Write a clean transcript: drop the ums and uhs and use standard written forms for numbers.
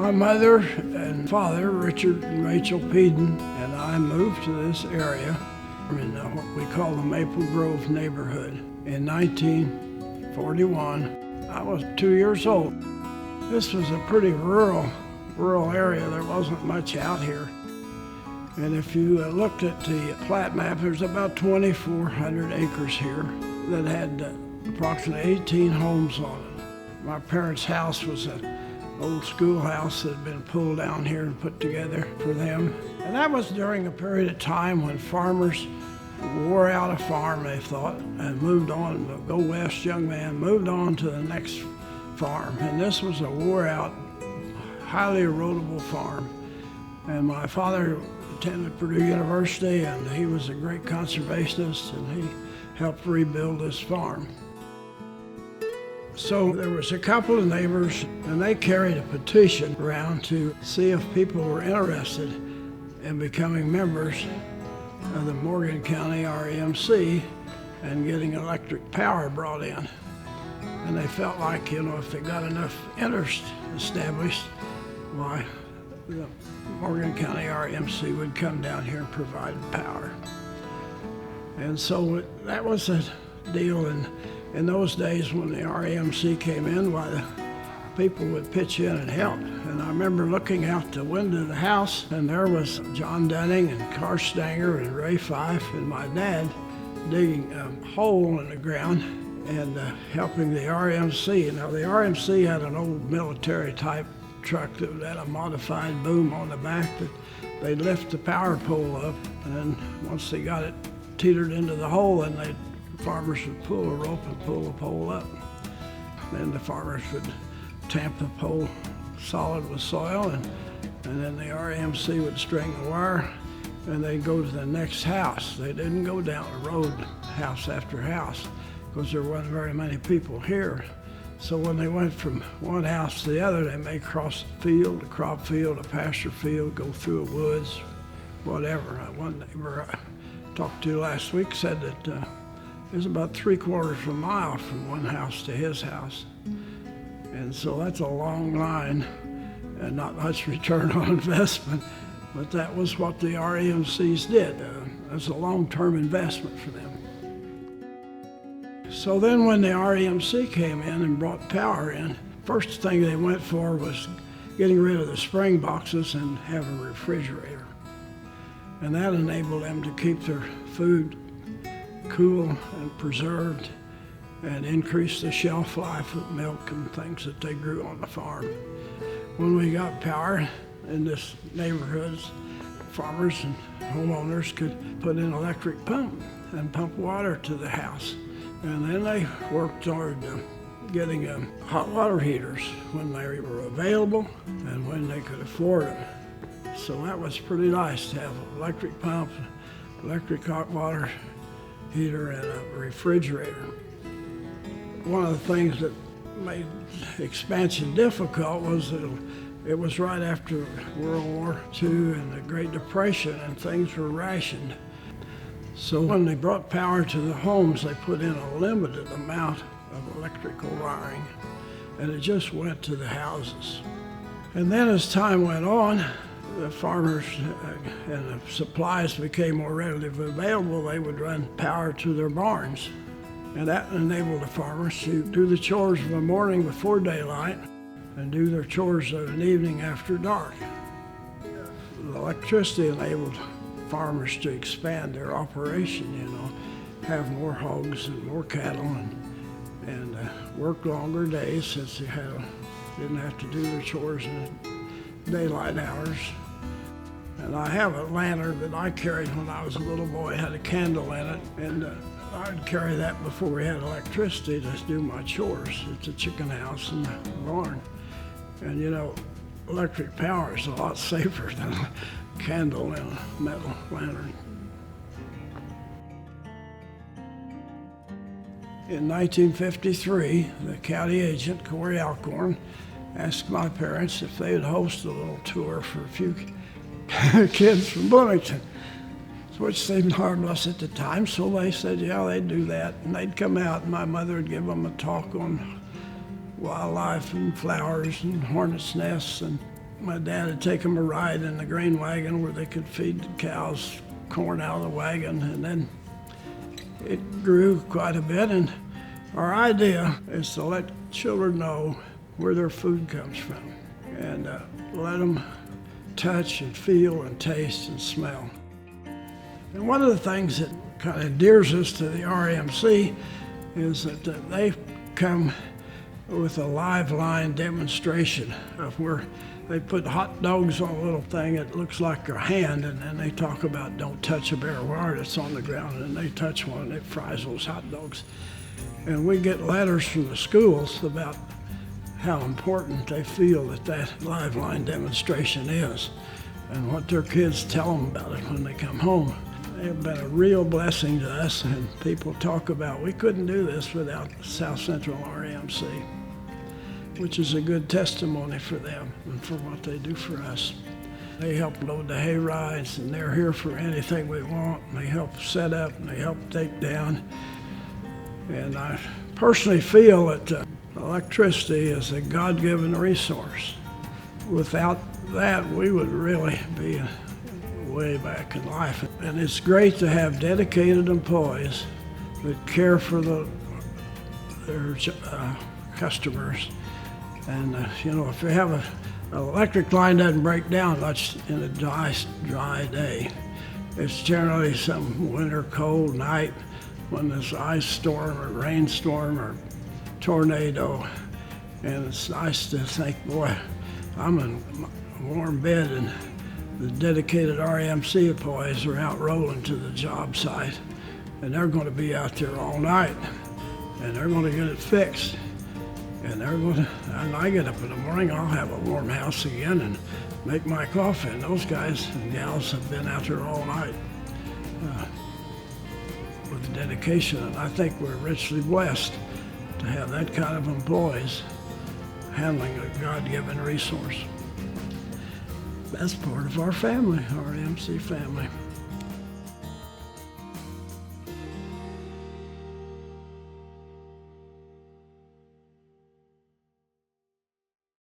My mother and father, Richard and Rachel Peden, and I moved to this area in what we call the Maple Grove neighborhood in 1941. I was 2 years old. This was a pretty rural area. There wasn't much out here. And if you looked at the plat map, there's about 2,400 acres here that had approximately 18 homes on it. My parents' house was an old schoolhouse that had been pulled down here and put together for them. And that was during a period of time when farmers wore out a farm, they thought, and moved on. The Go West young man moved on to the next farm. And this was a wore out, highly erodible farm. And my father attended Purdue University, and he was a great conservationist, and he helped rebuild this farm. So there was a couple of neighbors, and they carried a petition around to see if people were interested in becoming members of the Morgan County REMC and getting electric power brought in. And they felt like, if they got enough interest established, why, the Morgan County REMC would come down here and provide power. And so that was a deal. And in those days when the REMC came in, why, the people would pitch in and help. And I remember looking out the window of the house, and there was John Dunning and Carl Stanger and Ray Fife and my dad digging a hole in the ground and helping the REMC. Now, the REMC had an old military type truck that had a modified boom on the back that they'd lift the power pole up, and then once they got it teetered into the hole, then farmers would pull a rope and pull the pole up. Then the farmers would tamp the pole solid with soil, and then the REMC would string the wire, and they'd go to the next house. They didn't go down the road house after house because there wasn't very many people here. So when they went from one house to the other, they may cross a field, a crop field, a pasture field, go through the woods, whatever. One neighbor I talked to last week said that it was about 3/4 of a mile from one house to his house. And so that's a long line and not much return on investment, but that was what the REMCs did. That's a long-term investment for them. So then when the REMC came in and brought power in, first thing they went for was getting rid of the spring boxes and have a refrigerator. And that enabled them to keep their food cool and preserved and increase the shelf life of milk and things that they grew on the farm. When we got power in this neighborhood, farmers and homeowners could put in an electric pump and pump water to the house. And then they worked toward getting hot water heaters when they were available and when they could afford them. So that was pretty nice to have an electric pump, electric hot water heater, and a refrigerator. One of the things that made expansion difficult was that it was right after World War II and the Great Depression, and things were rationed. So when they brought power to the homes, they put in a limited amount of electrical wiring, and it just went to the houses. And then as time went on, the farmers and the supplies became more readily available. They would run power to their barns. And that enabled the farmers to do the chores in the morning before daylight and do their chores in the evening after dark. The electricity enabled farmers to expand their operation, have more hogs and more cattle and work longer days since they didn't have to do their chores in the daylight hours. And I have a lantern that I carried when I was a little boy. It had a candle in it, and I'd carry that before we had electricity to do my chores. It's a chicken house and a barn. And electric power is a lot safer than a candle in a metal lantern. In 1953, the county agent, Corey Alcorn, asked my parents if they would host a little tour for a few kids from Bloomington, which seemed harmless at the time, so they said, yeah, they'd do that. And they'd come out, and my mother would give them a talk on wildlife and flowers and hornets' nests and My dad would take them a ride in the grain wagon where they could feed the cows corn out of the wagon, and then it grew quite a bit. And our idea is to let children know where their food comes from and let them touch and feel and taste and smell. And one of the things that kind of endears us to the RMC is that they come with a live line demonstration of where they put hot dogs on a little thing that looks like a hand, and then they talk about don't touch a bare wire that's on the ground, and they touch one and it fries those hot dogs. And we get letters from the schools about how important they feel that live line demonstration is and what their kids tell them about it when they come home. They've been a real blessing to us, and people talk about we couldn't do this without South Central RMC, which is a good testimony for them and for what they do for us. They help load the hay rides, and they're here for anything we want. And they help set up, and they help take down. And I personally feel that electricity is a God-given resource. Without that, we would really be way back in life. And it's great to have dedicated employees that care for their customers. And if you have an electric line doesn't break down much in a dry day. It's generally some winter cold night when there's ice storm or rainstorm or tornado. And it's nice to think, boy, I'm in a warm bed and the dedicated RMC employees are out rolling to the job site, and they're going to be out there all night, and they're going to get it fixed. And and I get up in the morning, I'll have a warm house again and make my coffee. And those guys and gals have been out there all night with dedication. And I think we're richly blessed to have that kind of employees handling a God-given resource. That's part of our family, our MC family.